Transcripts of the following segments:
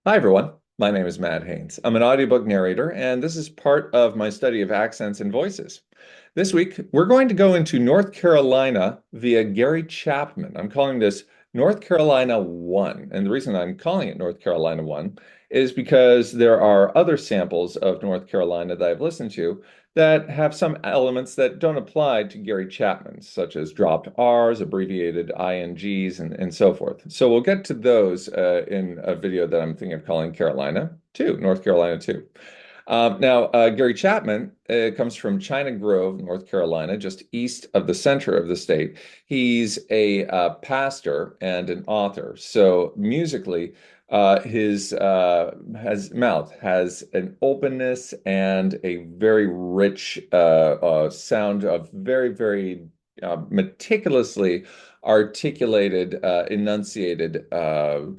Hi, everyone. My name is Matt Haynes. I'm an audiobook narrator, and this is part of my study of accents and voices. This week, we're going to go into North Carolina via Gary Chapman. I'm calling this North Carolina 1. And the reason I'm calling it North Carolina 1 is because there are other samples of North Carolina that I've listened to that have some elements that don't apply to Gary Chapman, such as dropped R's, abbreviated INGs, and so forth. So we'll get to those in a video that I'm thinking of calling Carolina 2, North Carolina 2. Gary Chapman comes from China Grove, North Carolina, just east of the center of the state. He's a pastor and an author. So musically, his mouth has an openness and a very rich sound of very meticulously articulated, enunciated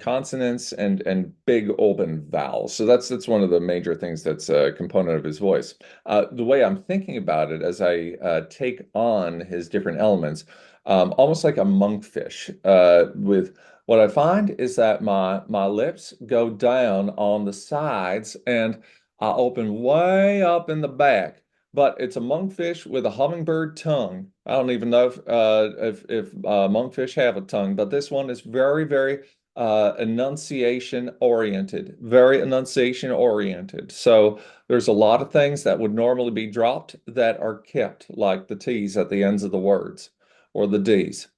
consonants and big open vowels. So that's one of the major things that's a component of his voice. The way I'm thinking about it as I take on his different elements, almost like a monkfish. With what I find is that my lips go down on the sides and I open way up in the back, but it's a monkfish with a hummingbird tongue. I don't even know if monkfish have a tongue, but this one is very enunciation oriented, very enunciation oriented. So there's a lot of things that would normally be dropped that are kept, like the T's at the ends of the words or the D's.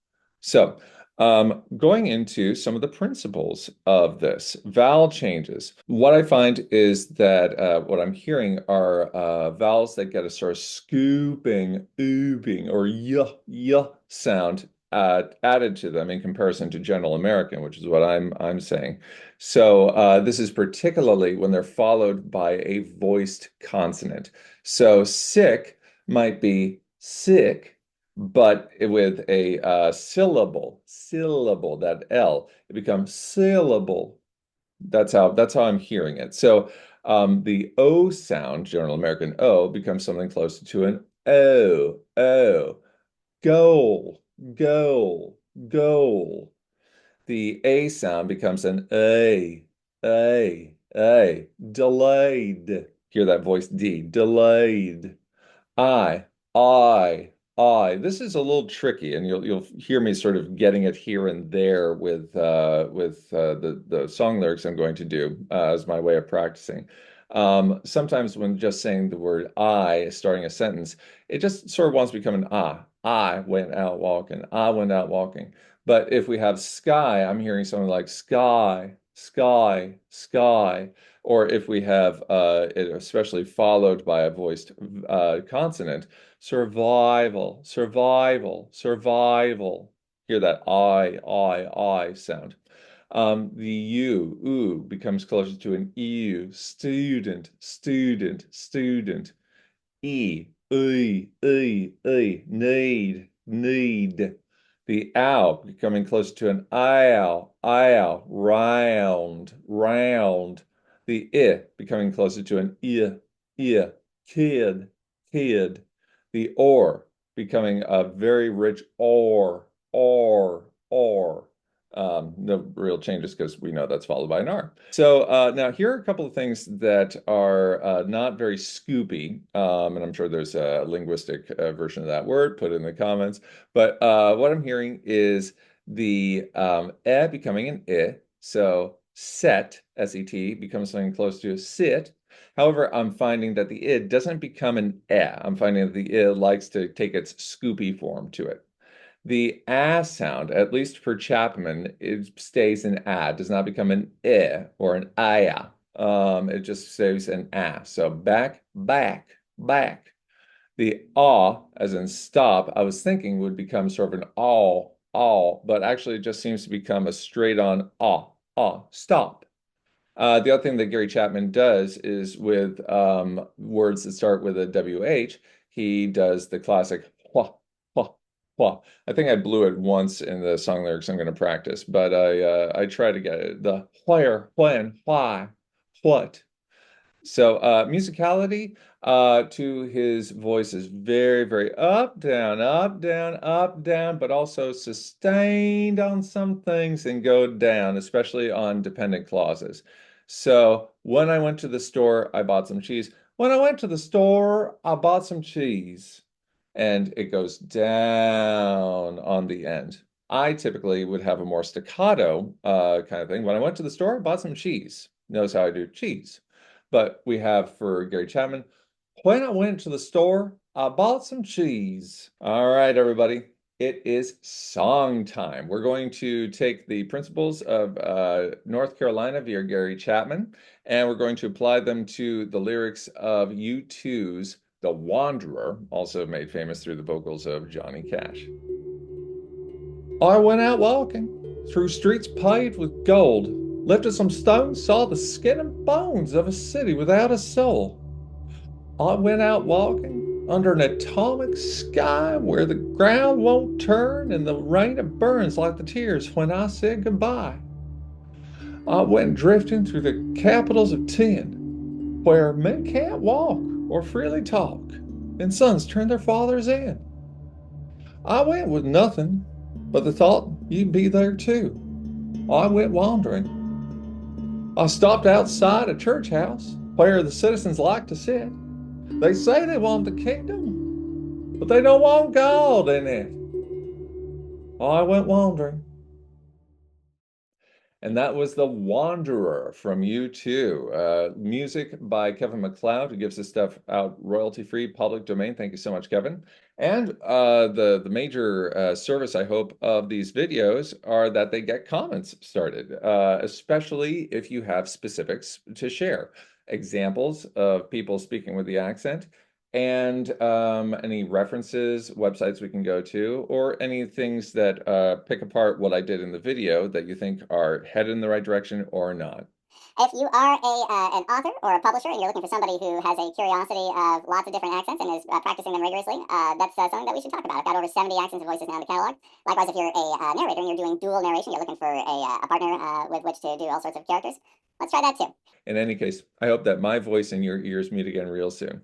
So going into some of the principles of this, vowel changes. What I find is that what I'm hearing are vowels that get a sort of scooping, ooping, or yuh sound added to them in comparison to General American, which is what I'm saying. So this is particularly when they're followed by a voiced consonant. So sick might be sick but with a syllable, that L, it becomes syllable. That's how I'm hearing it. So the O sound, General American O, becomes something closer to an O, goal, goal, goal. The A sound becomes an A, delayed. Hear that voice D, delayed. I, I. This is a little tricky, and you'll hear me sort of getting it here and there with the song lyrics I'm going to do as my way of practicing. Sometimes when just saying the word I, starting a sentence, it just sort of wants to become an ah. I went out walking. I went out walking. But if we have sky, I'm hearing something like sky, sky, sky. Or if we have it especially followed by a voiced consonant, survival, survival, survival. Hear that I sound. The U, ooh, becomes closer to an EU, student, student, student. Need, need. The ow becoming closer to an ow, round, round. The I becoming closer to an I, kid, kid. The or becoming a very rich or. No real changes because we know that's followed by an R. So now here are a couple of things that are not very scoopy, and I'm sure there's a linguistic version of that word. Put it in the comments. But what I'm hearing is the becoming an I. So set, S-E-T, becomes something close to sit. However, I'm finding that the I doesn't become an I'm finding that the I likes to take its scoopy form to it. The sound, at least for Chapman, it stays an does not become an or an aya. It just stays an So back, back, back. The as in stop, I was thinking would become sort of an all, but actually it just seems to become a straight on stop. The other thing that Gary Chapman does is with words that start with a WH, he does the classic wha, wha. I think I blew it once in the song lyrics I'm going to practice, but I try to get it. The where, when, why, what. So musicality to his voice is very up, down, but also sustained on some things and go down, especially on dependent clauses. So when I went to the store, I bought some cheese. When I went to the store, I bought some cheese. And it goes down on the end. I typically would have a more staccato kind of thing. When I went to the store, I bought some cheese. Notice how I do cheese. But we have for Gary Chapman, when I went to the store, I bought some cheese. All right, everybody. It is song time. We're going to take the principles of North Carolina via Gary Chapman, and we're going to apply them to the lyrics of U2's The Wanderer, also made famous through the vocals of Johnny Cash. I went out walking through streets paved with gold, lifted some stones, saw the skin and bones of a city without a soul. I went out walking under an atomic sky where the ground won't turn and the rain it burns like the tears when I said goodbye. I went drifting through the capitals of tin, where men can't walk or freely talk, and sons turn their fathers in. I went with nothing but the thought you'd be there too. I went wandering. I stopped outside a church house where the citizens like to sit. They say they want the kingdom, but they don't want God in it. I went wandering. And that was The Wanderer from U2. Music by Kevin MacLeod, who gives this stuff out royalty-free, public domain. Thank you so much, Kevin. And the major service, I hope, of these videos are that they get comments started, especially if you have specifics to share. Examples of people speaking with the accent, and any references, websites we can go to, or any things that pick apart what I did in the video that you think are headed in the right direction or not. If you are an author or a publisher and you're looking for somebody who has a curiosity of lots of different accents and is practicing them rigorously, that's something that we should talk about. I've got over 70 accents and voices now in the catalog. Likewise, if you're a narrator and you're doing dual narration, you're looking for a partner with which to do all sorts of characters, let's try that too. In any case, I hope that my voice and your ears meet again real soon.